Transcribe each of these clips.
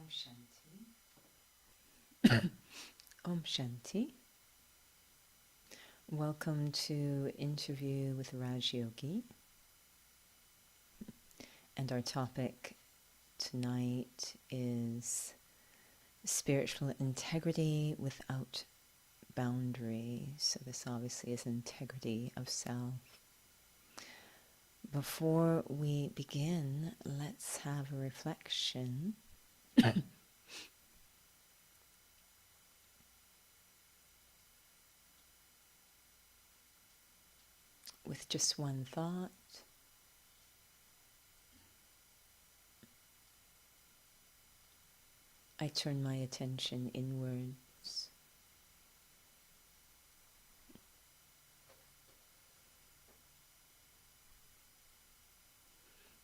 Shanti. Om Shanti. Welcome to Interview with Raj Yogi. And our topic tonight is spiritual integrity without boundaries. So this obviously is integrity of self. Before we begin, let's have a reflection. With just one thought. I turn my attention inwards.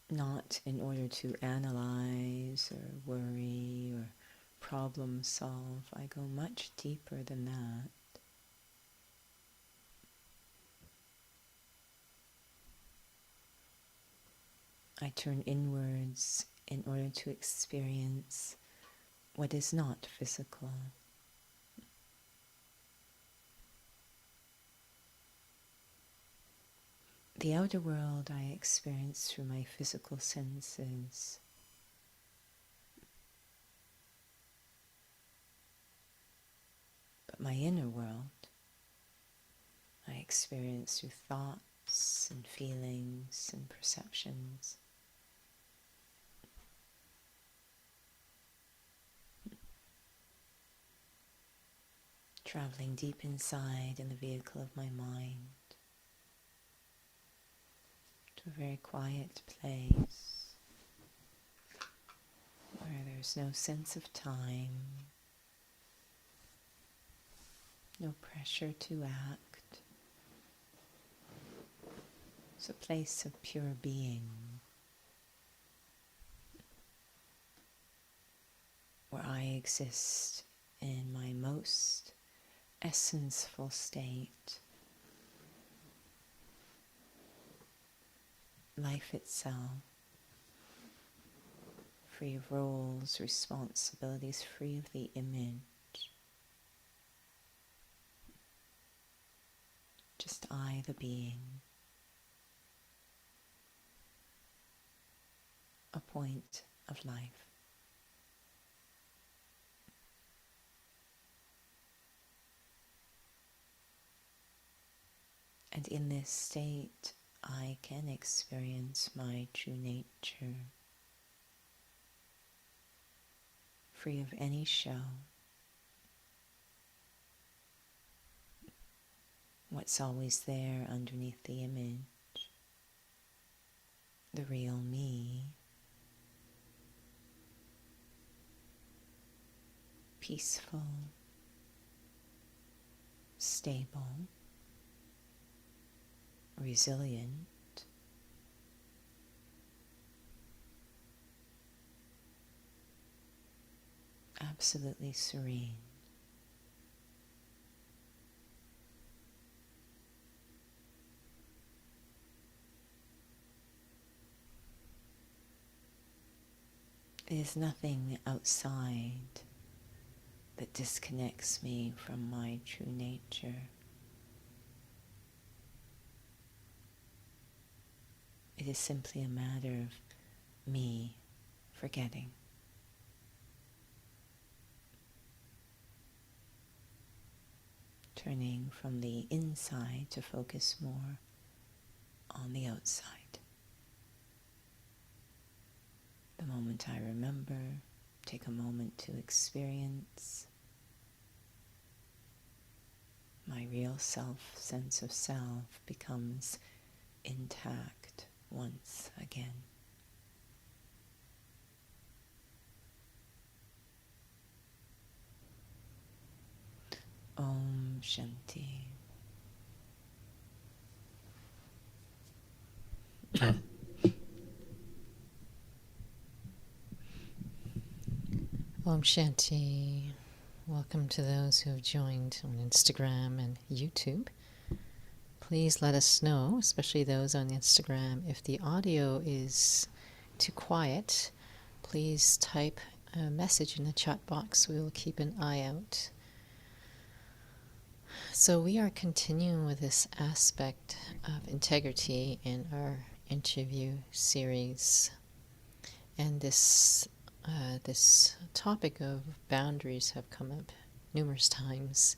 Not in order to analyze or worry or problem solve. I go much deeper than that. I turn inwards in order to experience what is not physical. The outer world I experience through my physical senses. But my inner world I experience through thoughts and feelings and perceptions. Traveling deep inside in the vehicle of my mind to a very quiet place where there's no sense of time, no pressure to act. It's a place of pure being where I exist in my most essence-full state, life itself, free of roles, responsibilities, free of the image. Just I, the being, a point of life. And in this state, I can experience my true nature, free of any show. What's always there underneath the image, the real me, peaceful, stable, resilient, absolutely serene. There is nothing outside that disconnects me from my true nature. It is simply a matter of me forgetting. Turning from the inside to focus more on the outside. The moment I remember, take a moment to experience my real self, sense of self becomes intact once again. Om Shanti. Om Shanti. Welcome to those who have joined on Instagram and YouTube. Please let us know, especially those on Instagram, if the audio is too quiet. Please type a message in the chat box. We will keep an eye out. So we are continuing with this aspect of integrity in our interview series, and this topic of boundaries have come up numerous times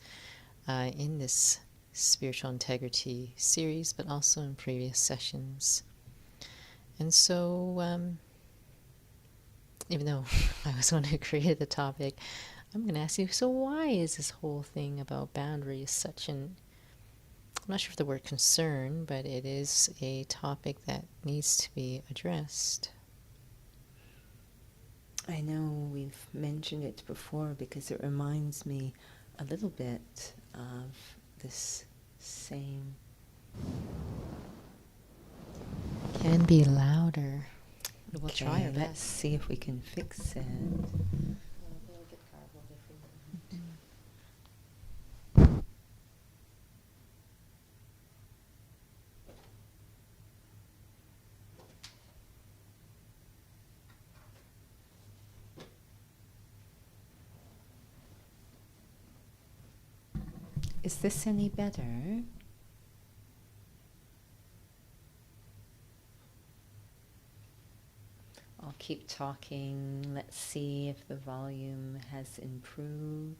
in this spiritual integrity series, but also in previous sessions. And so, even though I was the one who created the topic, I'm going to ask you, so why is this whole thing about boundaries such an, I'm not sure if the word concern, but it is a topic that needs to be addressed? I know we've mentioned it before because it reminds me a little bit of this same. Can be louder. We'll Okay, try our let's best. see if we can fix it. Is this any better? I'll keep talking. Let's see if the volume has improved.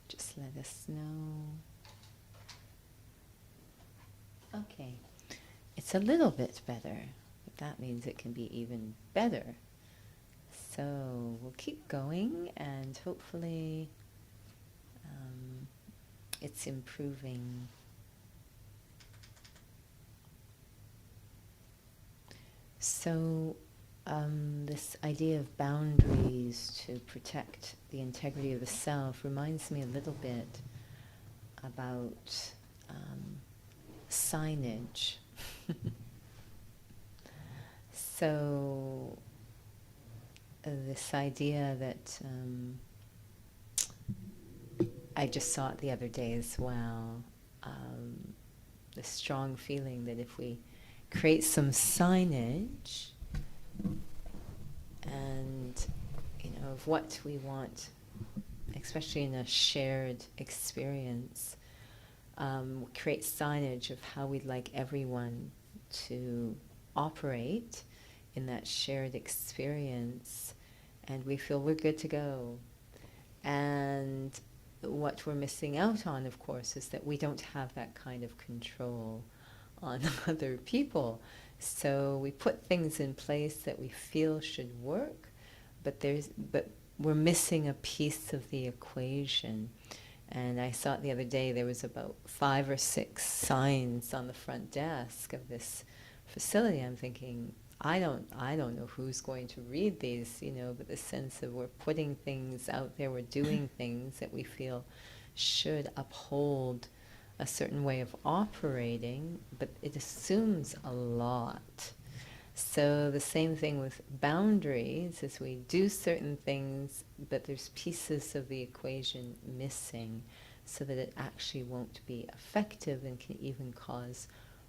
Just let us know. Okay, it's a little bit better, but that means it can be even better. So we'll keep going, and hopefully it's improving. So this idea of boundaries to protect the integrity of the self reminds me a little bit about signage. So this idea that I just saw it the other day as well, the strong feeling that if we create some signage and, of what we want, especially in a shared experience, create signage of how we'd like everyone to operate in that shared experience, and we feel we're good to go. And what we're missing out on, of course, is that we don't have that kind of control on other people. So we put things in place that we feel should work, but we're missing a piece of the equation. And I saw it the other day, there was about 5 or 6 signs on the front desk of this facility. I'm thinking, I don't know who's going to read these, but the sense of we're putting things out there, we're doing things that we feel should uphold a certain way of operating, but it assumes a lot. So the same thing with boundaries, is we do certain things, but there's pieces of the equation missing, so that it actually won't be effective and can even cause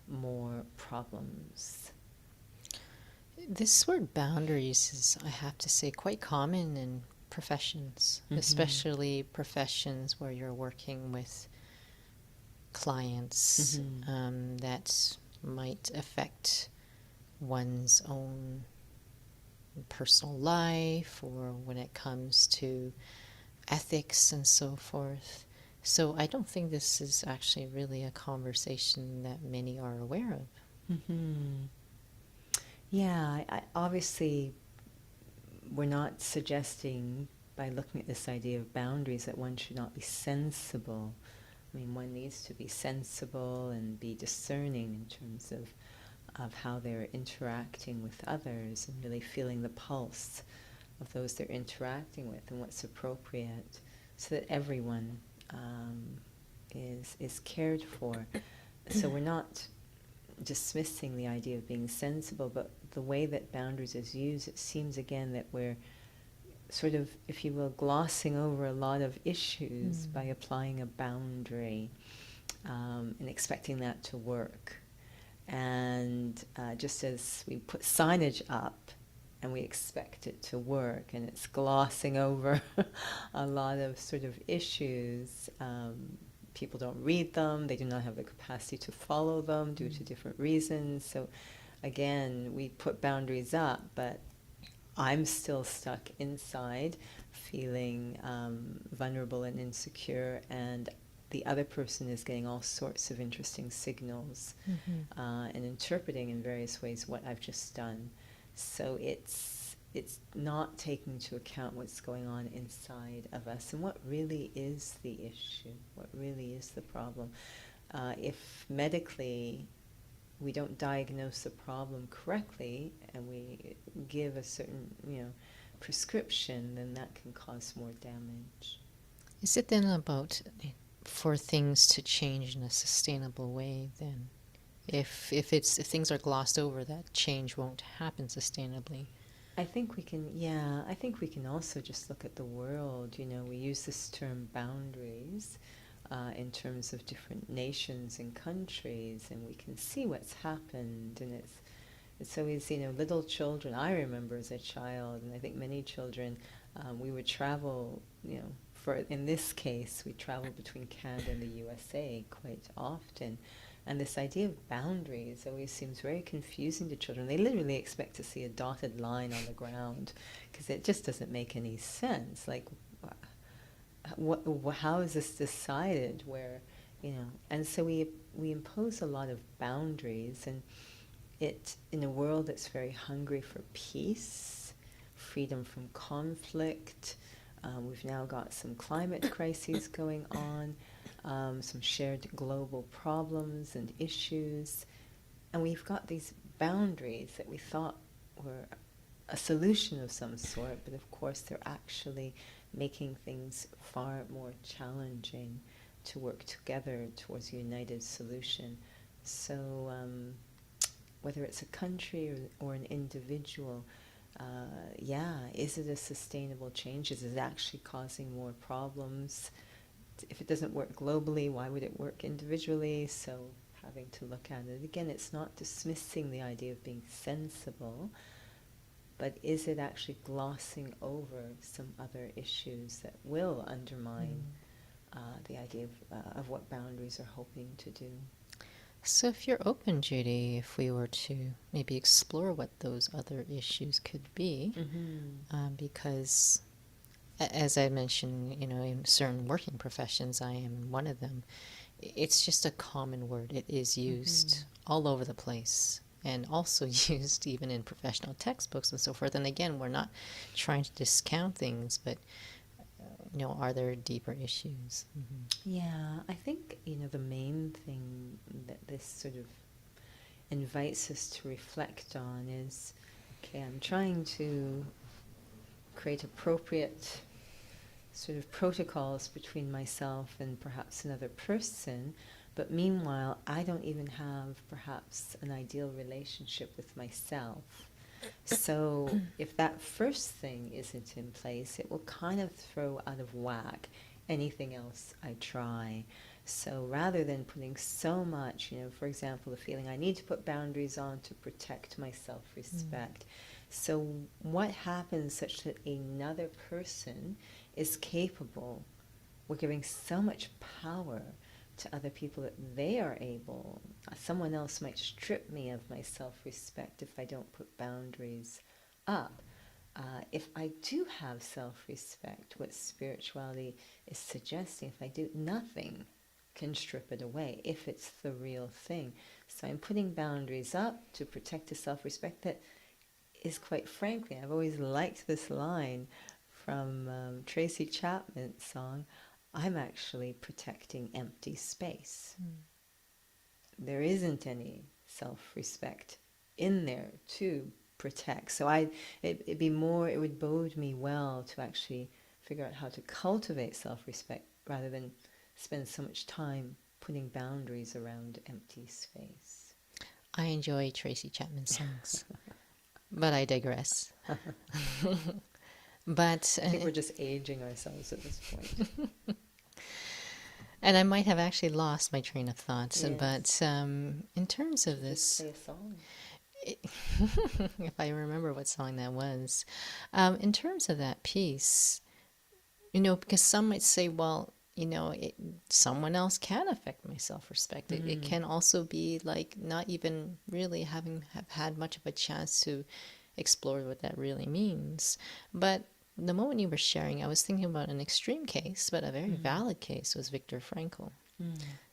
more problems. This word boundaries is, I have to say, quite common in professions, especially professions where you're working with clients that might affect one's own personal life, or when it comes to ethics and so forth. So I don't think this is actually really a conversation that many are aware of. Yeah, I obviously, we're not suggesting, by looking at this idea of boundaries, that one should not be sensible. I mean, one needs to be sensible and be discerning in terms of how they're interacting with others, and really feeling the pulse of those they're interacting with and what's appropriate, so that everyone is cared for. So we're not dismissing the idea of being sensible, but the way that boundaries is used, it seems again that we're sort of, if you will, glossing over a lot of issues by applying a boundary. and expecting that to work. And just as we put signage up and we expect it to work, and it's glossing over a lot of sort of issues, people don't read them, they do not have the capacity to follow them due to different reasons. So again, we put boundaries up, but I'm still stuck inside, feeling vulnerable and insecure, and the other person is getting all sorts of interesting signals and interpreting in various ways what I've just done. So it's not taking into account what's going on inside of us and what really is the issue, what really is the problem. If medically we don't diagnose the problem correctly and we give a certain, prescription, then that can cause more damage. Is it then about for things to change in a sustainable way then? If things are glossed over, that change won't happen sustainably. I think we can also just look at the world. We use this term boundaries in terms of different nations and countries, and we can see what's happened. And it's always, little children. I remember as a child, and I think many children, we would travel, in this case, we traveled between Canada and the USA quite often. And this idea of boundaries always seems very confusing to children. They literally expect to see a dotted line on the ground because it just doesn't make any sense. Like, how is this decided? And so we impose a lot of boundaries, and it in a world that's very hungry for peace, freedom from conflict. We've now got some climate crises going on. Some shared global problems and issues. And we've got these boundaries that we thought were a solution of some sort, but of course they're actually making things far more challenging to work together towards a united solution. So whether it's a country or an individual, is it a sustainable change? Is it actually causing more problems? If it doesn't work globally, why would it work individually? So having to look at it. Again, it's not dismissing the idea of being sensible, but is it actually glossing over some other issues that will undermine the idea of what boundaries are hoping to do? So if you're open, Judy, if we were to maybe explore what those other issues could be, because as I mentioned, in certain working professions, I am one of them. It's just a common word. It is used all over the place, and also used even in professional textbooks and so forth. And again, we're not trying to discount things, but are there deeper issues? Yeah, I think the main thing that this sort of invites us to reflect on is, okay, I'm trying to create appropriate sort of protocols between myself and perhaps another person, but meanwhile I don't even have perhaps an ideal relationship with myself. So if that first thing isn't in place, it will kind of throw out of whack anything else I try. So rather than putting so much, for example, the feeling I need to put boundaries on to protect my self-respect. So what happens such that another person is capable? We're giving so much power to other people that they are able. Someone else might strip me of my self-respect if I don't put boundaries up. If I do have self-respect, what spirituality is suggesting, if I do, nothing can strip it away if it's the real thing. So I'm putting boundaries up to protect a self-respect that is, quite frankly, I've always liked this line from Tracy Chapman's song, I'm actually protecting empty space. There isn't any self-respect in there to protect. So it would bode me well to actually figure out how to cultivate self-respect rather than spend so much time putting boundaries around empty space. I enjoy Tracy Chapman songs, but I digress. But I think we're just aging ourselves at this point. And I might have actually lost my train of thoughts, Yes. but in terms of Just this, say a song. if I remember what song that was, in terms of that piece, because some might say, well, someone else can affect my self-respect. It can also be like not even really have had much of a chance to explore what that really means. But the moment you were sharing, I was thinking about an extreme case, but a very valid case was Viktor Frankl.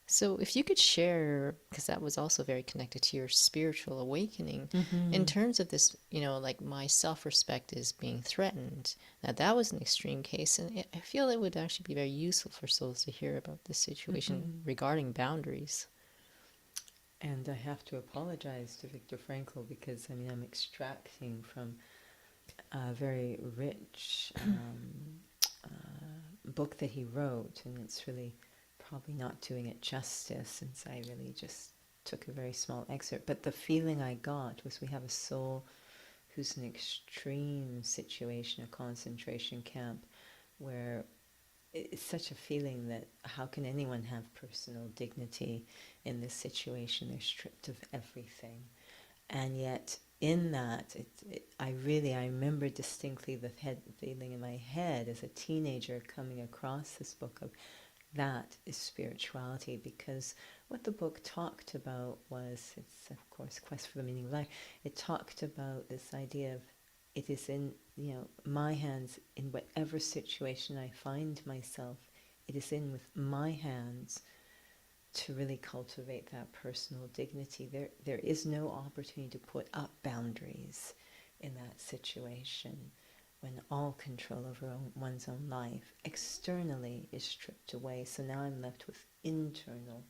So if you could share, because that was also very connected to your spiritual awakening, in terms of this, like my self-respect is being threatened. Now that was an extreme case, and I feel it would actually be very useful for souls to hear about this situation regarding boundaries. And I have to apologize to Viktor Frankl because I'm extracting from a very rich book that he wrote, and it's really probably not doing it justice since I really just took a very small excerpt. But the feeling I got was we have a soul who's in an extreme situation, a concentration camp, where it's such a feeling that how can anyone have personal dignity in this situation? They're stripped of everything. And yet in that, I remember distinctly the feeling in my head as a teenager coming across this book of that is spirituality, because what the book talked about was, it's of course Quest for the Meaning of Life, it talked about this idea of it is in my hands in whatever situation I find myself, it is in with my hands to really cultivate that personal dignity. There is no opportunity to put up boundaries in that situation when all control over one's own life externally is stripped away. So now I'm left with internal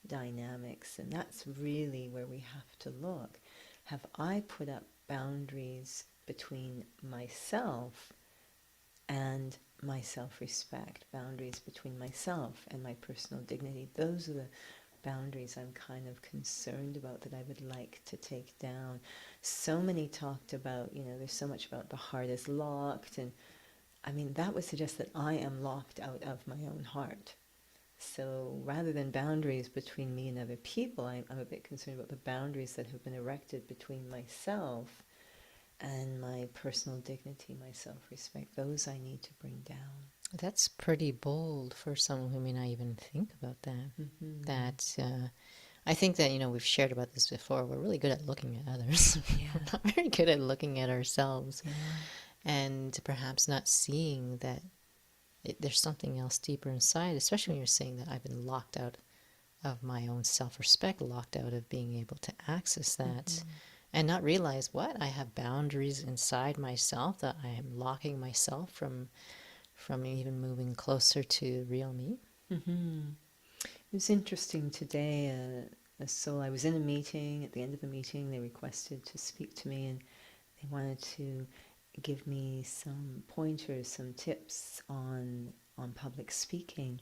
dynamics, and that's really where we have to look. Have I put up boundaries between myself and my self-respect, boundaries between myself and my personal dignity? Those are the boundaries I'm kind of concerned about, that I would like to take down. So many talked about, there's so much about the heart is locked, and that would suggest that I am locked out of my own heart. So rather than boundaries between me and other people, I'm a bit concerned about the boundaries that have been erected between myself and my personal dignity, my self-respect. Those I need to bring down. That's pretty bold for someone who may not even think about that. That I think that we've shared about this before. We're really good at looking at others. Yeah. We're not very good at looking at ourselves, Yeah. and perhaps not seeing that there's something else deeper inside. Especially when you're saying that I've been locked out of my own self-respect, locked out of being able to access that. And not realize what I have boundaries inside myself, that I am locking myself from even moving closer to real me. It was interesting today. So I was in a meeting. At the end of the meeting, they requested to speak to me, and they wanted to give me some pointers, some tips on public speaking.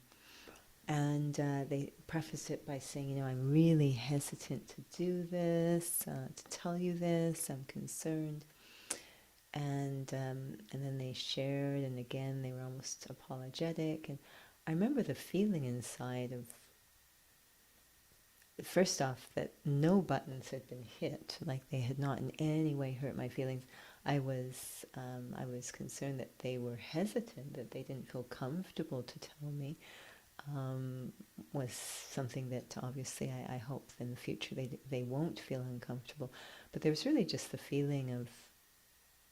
And they prefaced it by saying, I'm really hesitant to do this, to tell you this. I'm concerned. And then they shared, and again they were almost apologetic. And I remember the feeling inside of, first off, that no buttons had been hit, like they had not in any way hurt my feelings. I was concerned that they were hesitant, that they didn't feel comfortable to tell me. Was something that obviously I hope in the future they won't feel uncomfortable. But there was really just the feeling of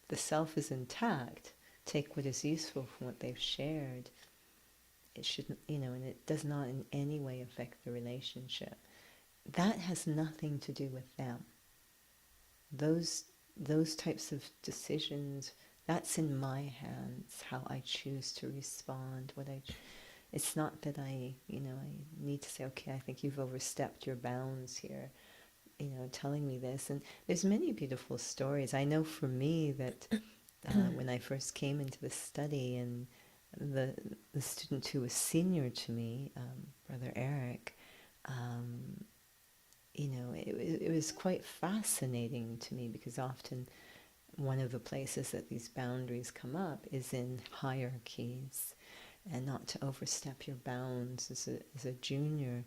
the self is intact. Take what is useful from what they've shared. It shouldn't, and it does not in any way affect the relationship. That has nothing to do with them. Those types of decisions, that's in my hands, how I choose to respond, it's not that I need to say, okay, I think you've overstepped your bounds here, telling me this. And there's many beautiful stories. I know for me that when I first came into the study, and the student who was senior to me, Brother Eric, it was quite fascinating to me, because often one of the places that these boundaries come up is in hierarchies. and not to overstep your bounds as a junior.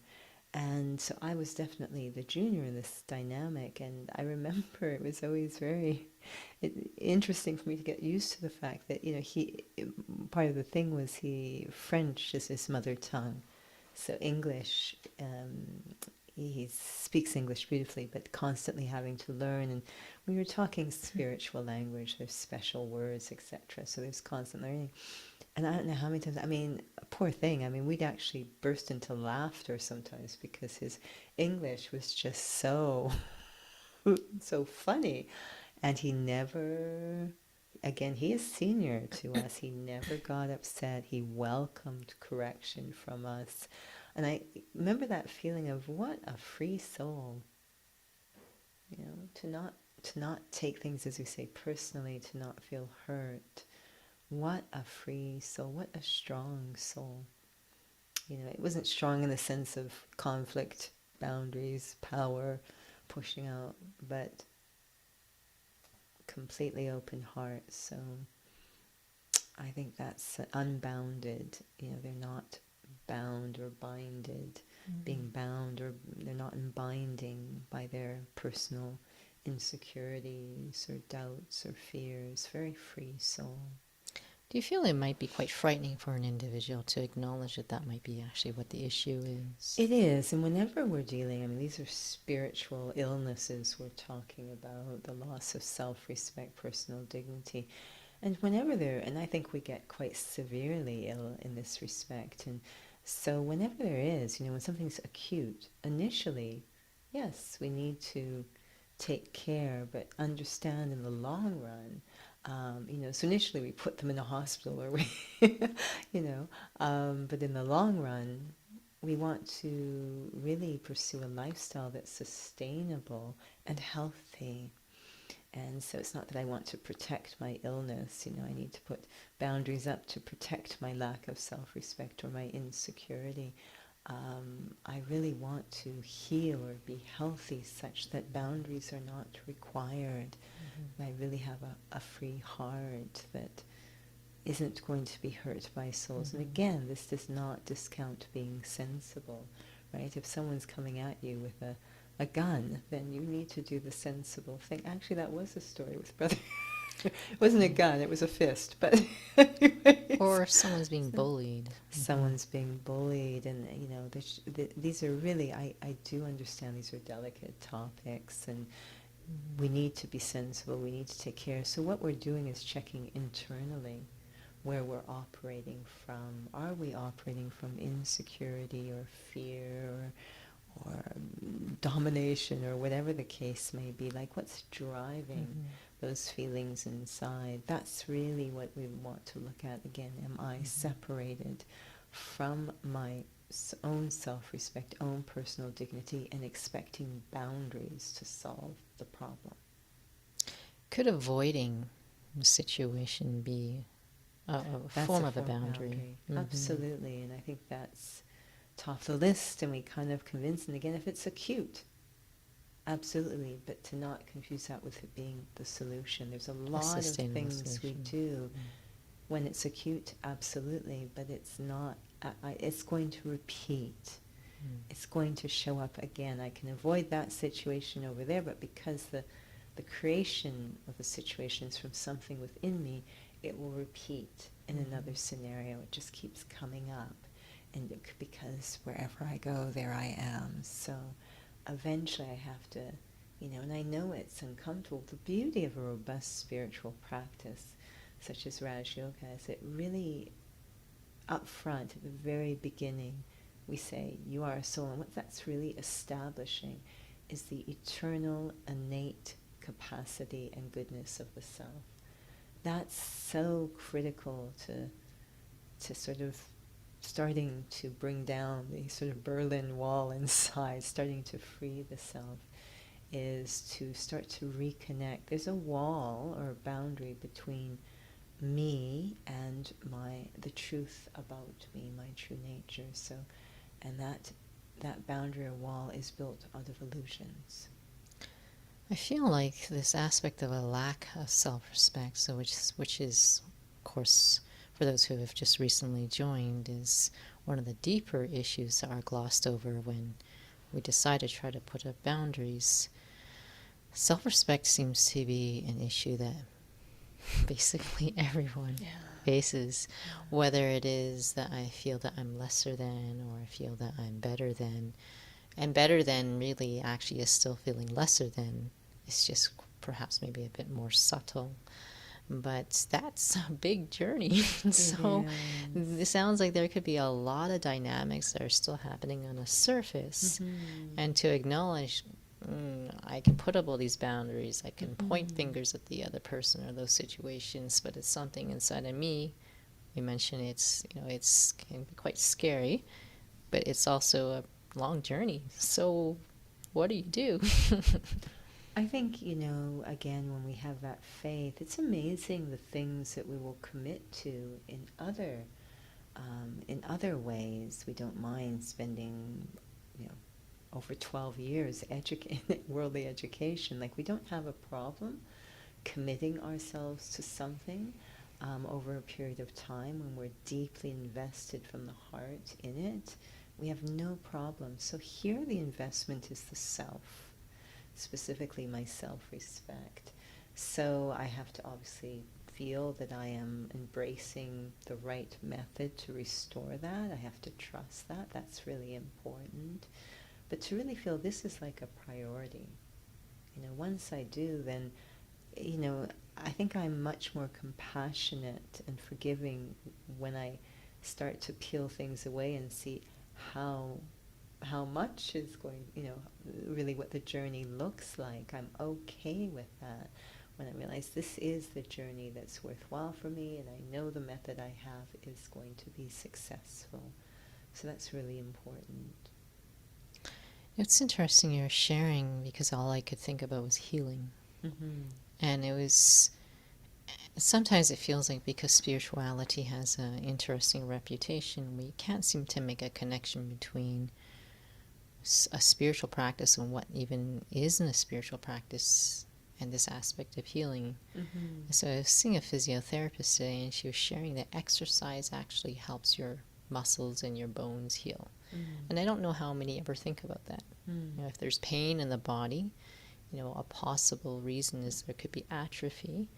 And so I was definitely the junior in this dynamic. And I remember it was always very interesting for me to get used to the fact that, part of the thing was French is his mother tongue. So English, he speaks English beautifully, but constantly having to learn. And we were talking spiritual language, there's special words, etc. So there's constant learning. And I don't know how many times, I mean, poor thing, I mean, we'd actually burst into laughter sometimes because his English was just so, so funny. And he never, again, he is senior to us, he never got upset, he welcomed correction from us. And I remember that feeling of what a free soul, to not take things, as we say, personally, to not feel hurt. What a free soul, what a strong soul. It wasn't strong in the sense of conflict, boundaries, power, pushing out, but completely open heart. So I think that's unbounded. They're not bound or binded, being bound, or they're not in binding by their personal insecurities or doubts or fears. Very free soul. Do you feel it might be quite frightening for an individual to acknowledge that might be actually what the issue is? It is, and whenever we're dealing, I mean, these are spiritual illnesses we're talking about, the loss of self-respect, personal dignity. And whenever and I think we get quite severely ill in this respect. And so whenever there is, when something's acute, initially, yes, we need to take care, but understand in the long run, so initially we put them in a hospital or but in the long run, we want to really pursue a lifestyle that's sustainable and healthy. And so it's not that I want to protect my illness, I need to put boundaries up to protect my lack of self-respect or my insecurity. I really want to heal or be healthy such that boundaries are not required. I really have a free heart that isn't going to be hurt by souls. And again, this does not discount being sensible, right? If someone's coming at you with a gun, then you need to do the sensible thing. Actually, that was a story with Brother. It wasn't a gun, it was a fist, but anyways. Or if someone's being bullied. Someone's being bullied, and these are really, I do understand these are delicate topics, and we need to be sensible, we need to take care. So what we're doing is checking internally where we're operating from. Are we operating from insecurity or fear or domination or whatever the case may be? Like, what's driving those feelings inside? That's really what we want to look at. Again, am I separated from my own self-respect, own personal dignity, and expecting boundaries to solve the problem? Could avoiding the situation be a form of a boundary? Absolutely, and I think that's top of the list, and we kind of convince, and again, if it's acute, absolutely, but to not confuse that with it being the solution. There's a lot of things solution we do when it's acute, absolutely, but it's not, it's going to repeat. It's going to show up again. I can avoid that situation over there, but because the creation of the situation is from something within me, it will repeat in another scenario. It just keeps coming up. And because wherever I go, there I am. So eventually I have to, and I know it's uncomfortable. The beauty of a robust spiritual practice, such as Raj Yoga, is it really, up front, at the very beginning, we say, you are a soul. And what that's really establishing is the eternal, innate capacity and goodness of the self. That's so critical to sort of starting to bring down the sort of Berlin Wall inside, starting to free the self, is to start to reconnect. There's a wall or a boundary between me and the truth about me, my true nature. So, and that boundary or wall is built out of illusions. I feel like this aspect of a lack of self-respect, so which is, of course, for those who have just recently joined, is one of the deeper issues that are glossed over when we decide to try to put up boundaries. Self-respect seems to be an issue that basically everyone faces, whether it is that I feel that I'm lesser than, or I feel that I'm better than. And better than really actually is still feeling lesser than. It's just perhaps maybe a bit more subtle. But that's a big journey. So it sounds like there could be a lot of dynamics that are still happening on the surface. And to acknowledge, I can put up all these boundaries, I can point fingers at the other person or those situations, but it's something inside of me. We mentioned it's can be quite scary, but it's also a long journey. So what do you do? I think, again, when we have that faith, it's amazing the things that we will commit to in other ways. We don't mind spending, over 12 years in worldly education. Like, we don't have a problem committing ourselves to something over a period of time when we're deeply invested from the heart in it. We have no problem. So here the investment is the self, specifically my self-respect. So I have to obviously feel that I am embracing the right method to restore that. I have to trust that. That's really important. But to really feel this is like a priority. Once I do, then, I think I'm much more compassionate and forgiving when I start to peel things away and see how much is going, really what the journey looks like. I'm okay with that when I realize this is the journey that's worthwhile for me, and I know the method I have is going to be successful. So that's really important. It's interesting you're sharing, because all I could think about was healing. And it was, sometimes it feels like because spirituality has an interesting reputation, we can't seem to make a connection between a spiritual practice and what even isn't a spiritual practice and this aspect of healing. So I was seeing a physiotherapist today, and she was sharing that exercise actually helps your muscles and your bones heal. And I don't know how many ever think about that. If there's pain in the body, a possible reason is there could be atrophy,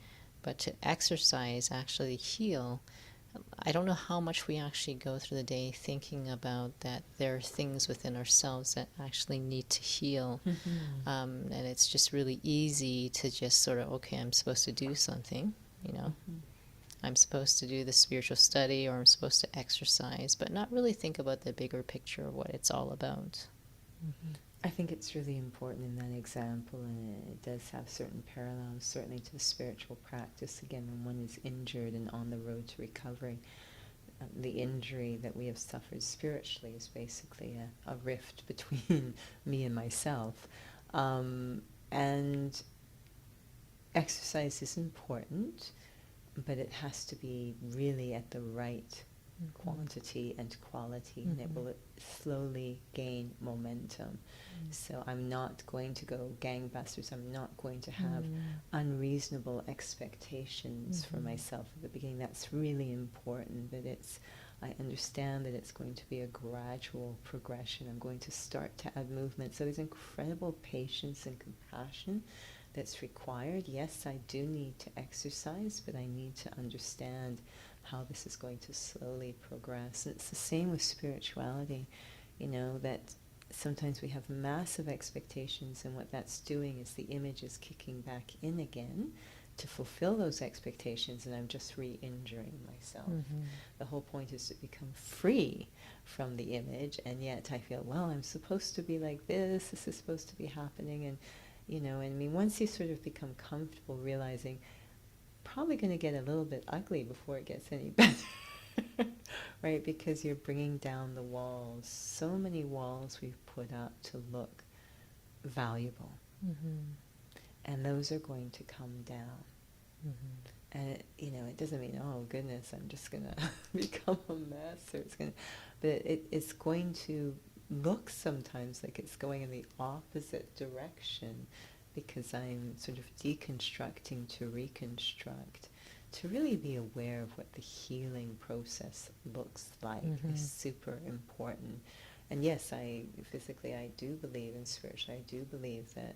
but to exercise actually heal. I don't know how much we actually go through the day thinking about that there are things within ourselves that actually need to heal. And it's just really easy to just sort of, okay, I'm supposed to do something, I'm supposed to do the spiritual study, or I'm supposed to exercise, but not really think about the bigger picture of what it's all about. I think it's really important in that example, and it does have certain parallels, certainly to the spiritual practice. Again, when one is injured and on the road to recovery, the injury that we have suffered spiritually is basically a rift between me and myself. And exercise is important, but it has to be really at the right quantity and quality, and it will slowly gain momentum. So I'm not going to go gangbusters. I'm not going to have unreasonable expectations for myself at the beginning. That's really important, but I understand that it's going to be a gradual progression. I'm going to start to add movement. So there's incredible patience and compassion that's required. Yes, I do need to exercise, but I need to understand how this is going to slowly progress. And it's the same with spirituality, that sometimes we have massive expectations, and what that's doing is the image is kicking back in again to fulfill those expectations, and I'm just re-injuring myself. The whole point is to become free from the image, and yet I feel, well, I'm supposed to be like this is supposed to be happening, and once you sort of become comfortable realizing probably going to get a little bit ugly before it gets any better, right? Because you're bringing down the walls. So many walls we've put up to look valuable. And those are going to come down. And it doesn't mean, oh goodness, I'm just going to become a mess, or but it's going to look sometimes like it's going in the opposite direction, because I'm sort of deconstructing to reconstruct. to really be aware of what the healing process looks like is super important. And yes, I do believe in spiritual. I do believe that,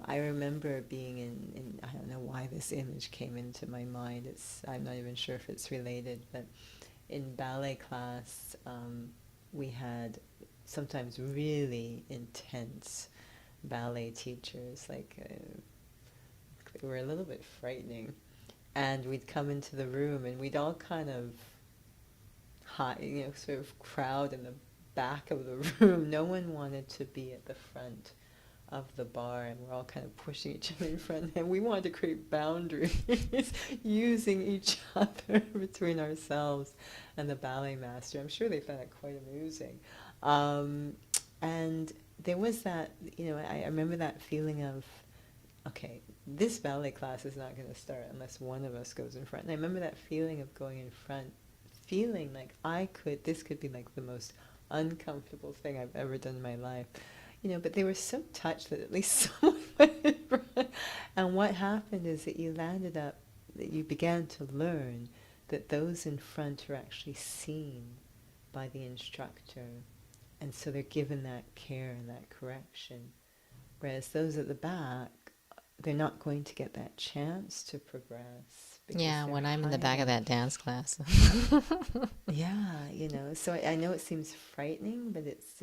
I remember being in, I don't know why this image came into my mind. I'm not even sure if it's related, but in ballet class, we had sometimes really intense ballet teachers, they were a little bit frightening. And we'd come into the room and we'd all kind of hide, sort of crowd in the back of the room. No one wanted to be at the front of the bar, and we're all kind of pushing each other in front, and we wanted to create boundaries using each other between ourselves and the ballet master. I'm sure they found it quite amusing. And there was that, I remember that feeling of, okay, this ballet class is not going to start unless one of us goes in front. And I remember that feeling of going in front, feeling like this could be like the most uncomfortable thing I've ever done in my life. But they were so touched that at least someone went in front. And what happened is that that you began to learn that those in front are actually seen by the instructor. And so they're given that care and that correction. Whereas those at the back, they're not going to get that chance to progress. Yeah, when I'm in the back of that dance class. Yeah, so I know it seems frightening, but it's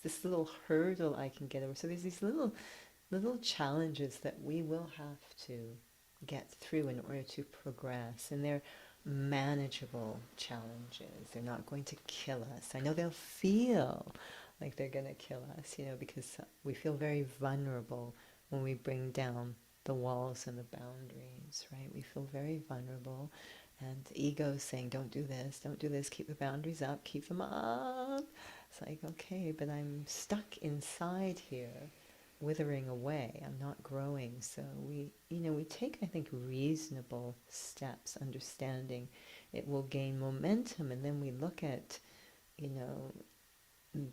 this little hurdle I can get over. So there's these little challenges that we will have to get through in order to progress. And they're manageable challenges. They're not going to kill us. I know they'll feel like they're going to kill us, because we feel very vulnerable when we bring down the walls and the boundaries, right? We feel very vulnerable, and ego saying, don't do this, keep the boundaries up, keep them up. It's like, okay, but I'm stuck inside here, withering away. I'm not growing. So we take, I think, reasonable steps, understanding it will gain momentum, and then we look at,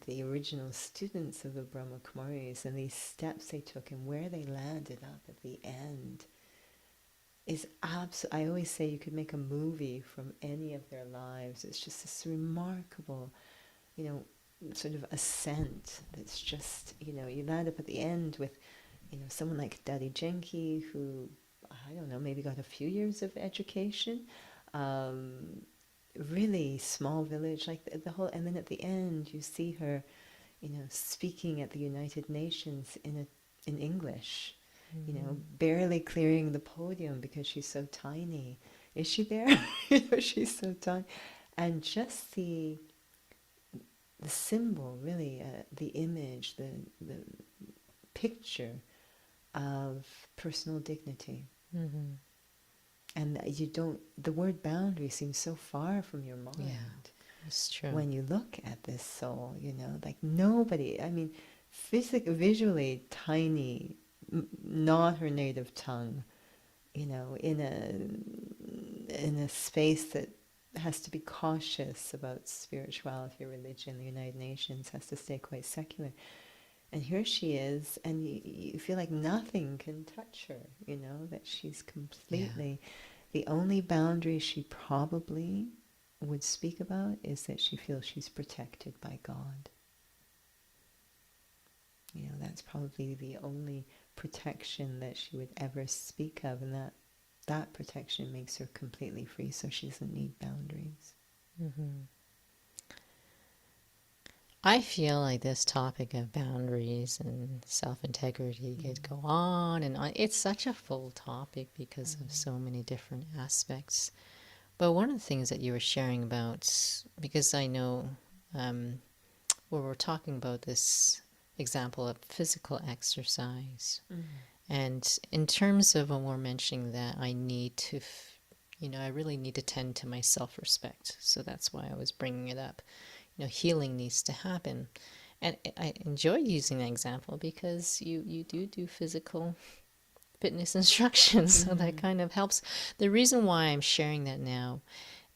the original students of the Brahma Kumaris and these steps they took and where they landed up at the end is I always say you could make a movie from any of their lives. It's just this remarkable, sort of ascent that's just, you land up at the end with, someone like Daddy Genki, who, I don't know, maybe got a few years of education, really small village, like the whole, and then at the end you see her, speaking at the United Nations in English, barely clearing the podium because she's so tiny. Is she there? She's so tiny, and just the symbol, really, the image, the picture of personal dignity. Mm-hmm. And the word boundary seems so far from your mind. Yeah, it's true. When you look at this soul, like nobody, I mean, visually tiny, not her native tongue, in a space that has to be cautious about spirituality, religion. The United Nations has to stay quite secular. And here she is, and you feel like nothing can touch her, that she's completely... Yeah. The only boundary she probably would speak about is that she feels she's protected by God. That's probably the only protection that she would ever speak of, and that protection makes her completely free, so she doesn't need boundaries. Mm-hmm. I feel like this topic of boundaries and self-integrity could go on and on. It's such a full topic because of so many different aspects. But one of the things that you were sharing about, because I know where we're talking about this example of physical exercise. And in terms of when we're mentioning that, I need to, I really need to tend to my self-respect. So that's why I was bringing it up. Healing needs to happen. And I enjoyed using that example because you do physical fitness instructions, so that kind of helps. The reason why I'm sharing that now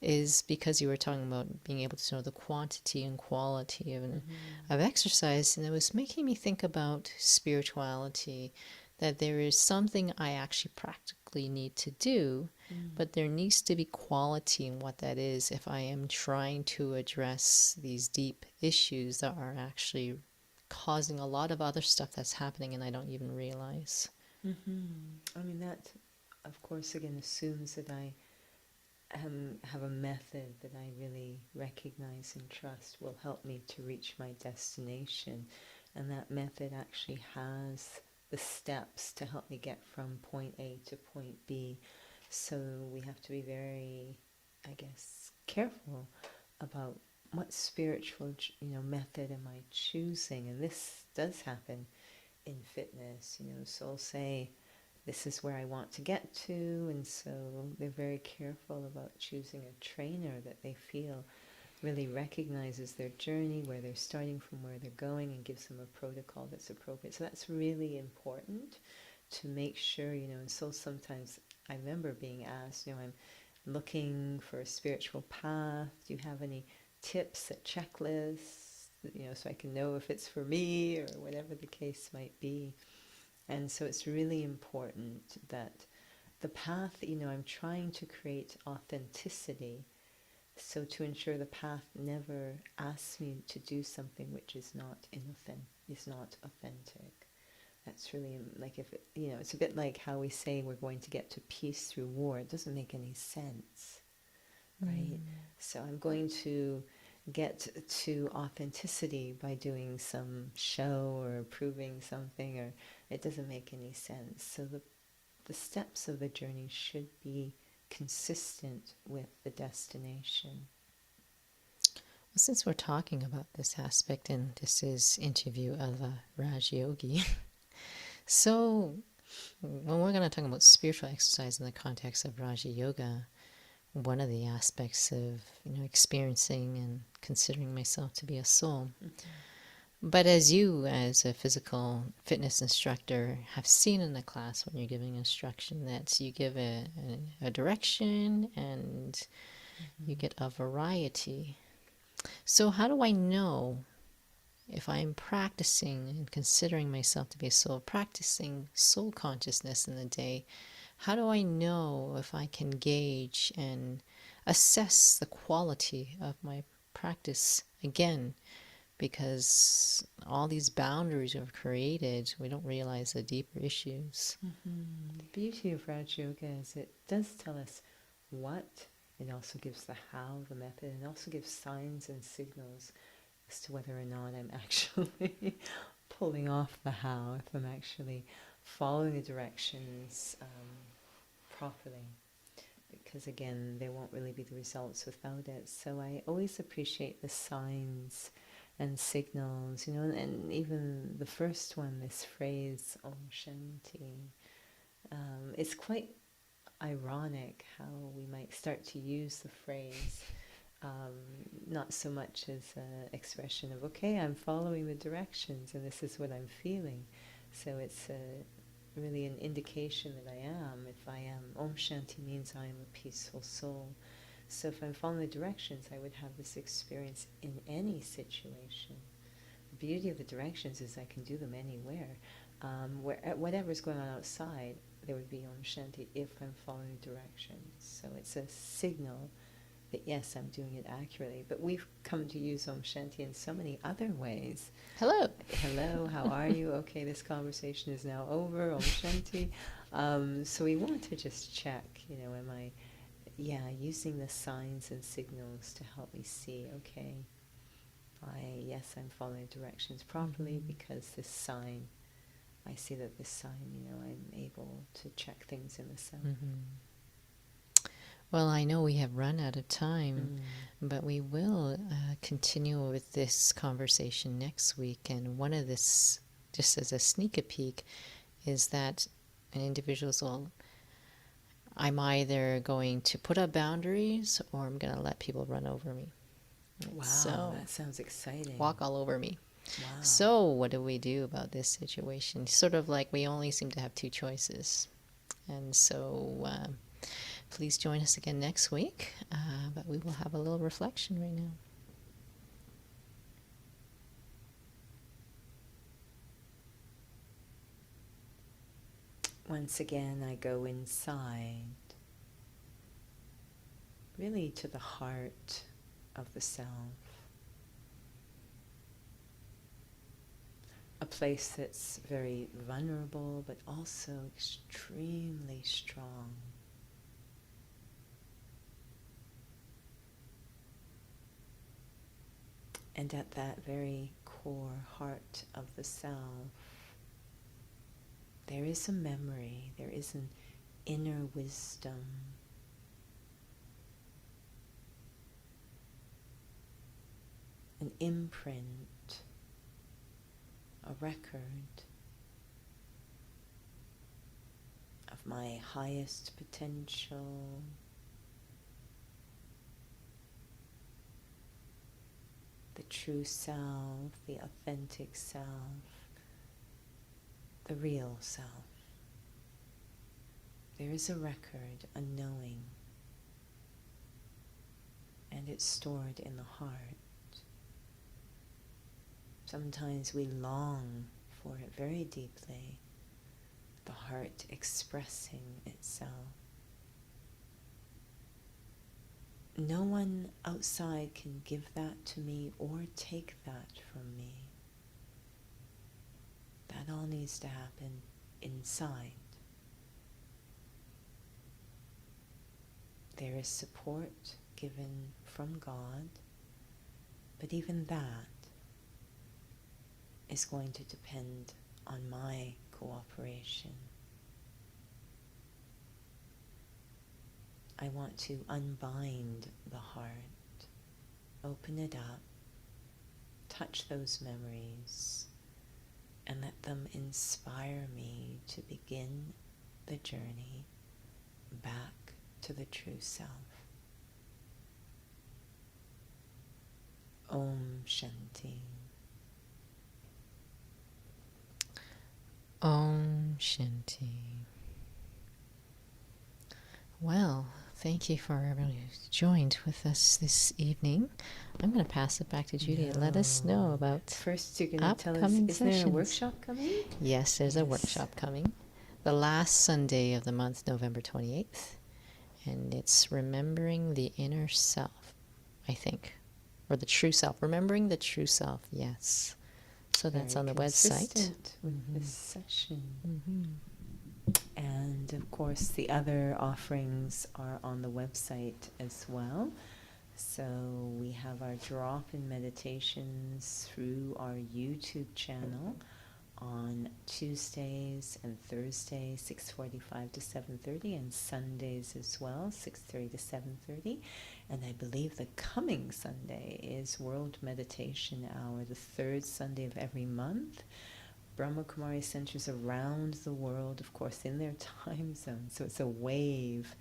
is because you were talking about being able to know the quantity and quality of exercise, and it was making me think about spirituality that there is something I actually practically need to do, but there needs to be quality in what that is if I am trying to address these deep issues that are actually causing a lot of other stuff that's happening and I don't even realize. I mean, that, of course, again, assumes that I have a method that I really recognize and trust will help me to reach my destination. And that method actually has the steps to help me get from point A to point B. So we have to be very, I guess, careful about what spiritual, method am I choosing. And this does happen in fitness. So I'll say, this is where I want to get to, and so they're very careful about choosing a trainer that they feel really recognizes their journey, where they're starting from, where they're going, and gives them a protocol that's appropriate. So that's really important to make sure, and so sometimes I remember being asked, I'm looking for a spiritual path. Do you have any tips, checklists, so I can know if it's for me or whatever the case might be? And so it's really important that the path, I'm trying to create authenticity. So to ensure the path never asks me to do something which is not authentic. That's really like, if it's a bit like how we say we're going to get to peace through war. It doesn't make any sense, right? So I'm going to get to authenticity by doing some show or proving something, or it doesn't make any sense. So the steps of the journey should be consistent with the destination. Well, since we're talking about this aspect, and this is interview of Raj Yogi, so when we're going to talk about spiritual exercise in the context of Raja Yoga, one of the aspects of experiencing and considering myself to be a soul. But as you, as a physical fitness instructor, have seen in the class when you're giving instruction, that you give a direction and you get a variety. So how do I know if I'm practicing and considering myself to be a soul, practicing soul consciousness in the day? How do I know if I can gauge and assess the quality of my practice? Again, because all these boundaries are created, we don't realize the deeper issues. The beauty of Raj Yoga is it does tell us what, it also gives the how, the method, and also gives signs and signals as to whether or not I'm actually pulling off the how, if I'm actually following the directions properly. Because again, there won't really be the results without it. So I always appreciate the signs and signals, and even the first one, this phrase, Om Shanti. It's quite ironic how we might start to use the phrase, not so much as an expression of, okay, I'm following the directions and this is what I'm feeling. So it's really an indication that I am. If I am, Om Shanti means I am a peaceful soul. So if I'm following the directions, I would have this experience in any situation. The beauty of the directions is I can do them anywhere. Whatever's going on outside, there would be Om Shanti if I'm following directions. So it's a signal that yes, I'm doing it accurately. But we've come to use Om Shanti in so many other ways. Hello. Hello, how are you? Okay, this conversation is now over. Om Shanti. So we want to just check, am I, using the signs and signals to help me see, okay, I'm following directions properly because this sign, I see that this sign, I'm able to check things in the self. Well, I know we have run out of time, but we will continue with this conversation next week. And one of this, just as a sneak peek, is that an individual's I'm either going to put up boundaries or I'm going to let people run over me. Wow, so, that sounds exciting. Walk all over me. Wow. So what do we do about this situation? Sort of like we only seem to have two choices. And so please join us again next week, but we will have a little reflection right now. once again, I go inside, really to the heart of the self, a place that's very vulnerable but also extremely strong. And at that very core heart of the self, there is a memory, there is an inner wisdom, an imprint, a record of my highest potential, the true self, the authentic self, the real self. There is a record, a knowing, and it's stored in the heart. Sometimes we long for it very deeply, the heart expressing itself. No one outside can give that to me or take that from me. That all needs to happen inside. There is support given from God, but even that is going to depend on my cooperation. I want to unbind the heart, open it up, touch those memories, and let them inspire me to begin the journey back to the true self. Om Shanti. Om Shanti. Well, thank you for everyone who's joined with us this evening. I'm going to pass it back to Judy to let us know about First, you're going to tell us, upcoming is there a sessions. workshop coming? Yes, there's a workshop coming. The last Sunday of the month, November 28th. And it's Remembering the Inner Self, I think. Or the True Self. Remembering the True Self, yes. So that's Very on the website. consistent with this session. And of course, the other offerings are on the website as well. So we have our drop-in meditations through our YouTube channel on Tuesdays and Thursdays, 6:45 to 7:30, and Sundays as well, 6:30 to 7:30. And I believe the coming Sunday is World Meditation Hour, the third Sunday of every month. Brahma Kumari centers around the world, of course, in their time zone. So it's a wave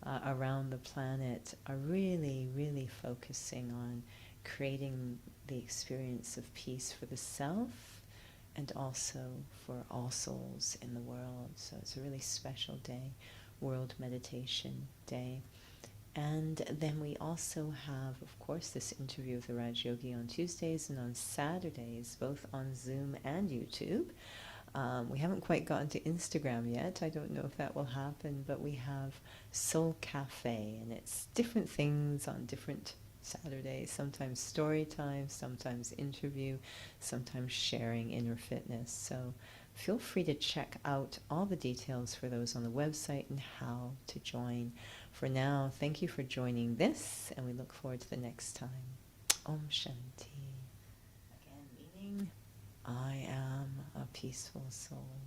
around the planet, are really, really focusing on creating the experience of peace for the self and also for all souls in the world. So it's a really special day, World Meditation Day. And then we also have, of course, this interview with the Raj Yogi on Tuesdays and on Saturdays, both on Zoom and YouTube. We haven't quite gotten to Instagram yet. I don't know if that will happen, but we have Soul Cafe, and it's different things on different Saturdays, sometimes story time, sometimes interview, sometimes sharing inner fitness. So feel free to check out all the details for those on the website and how to join. For now, thank you for joining this, and we look forward to the next time. Om Shanti. Again, meaning I am a peaceful soul.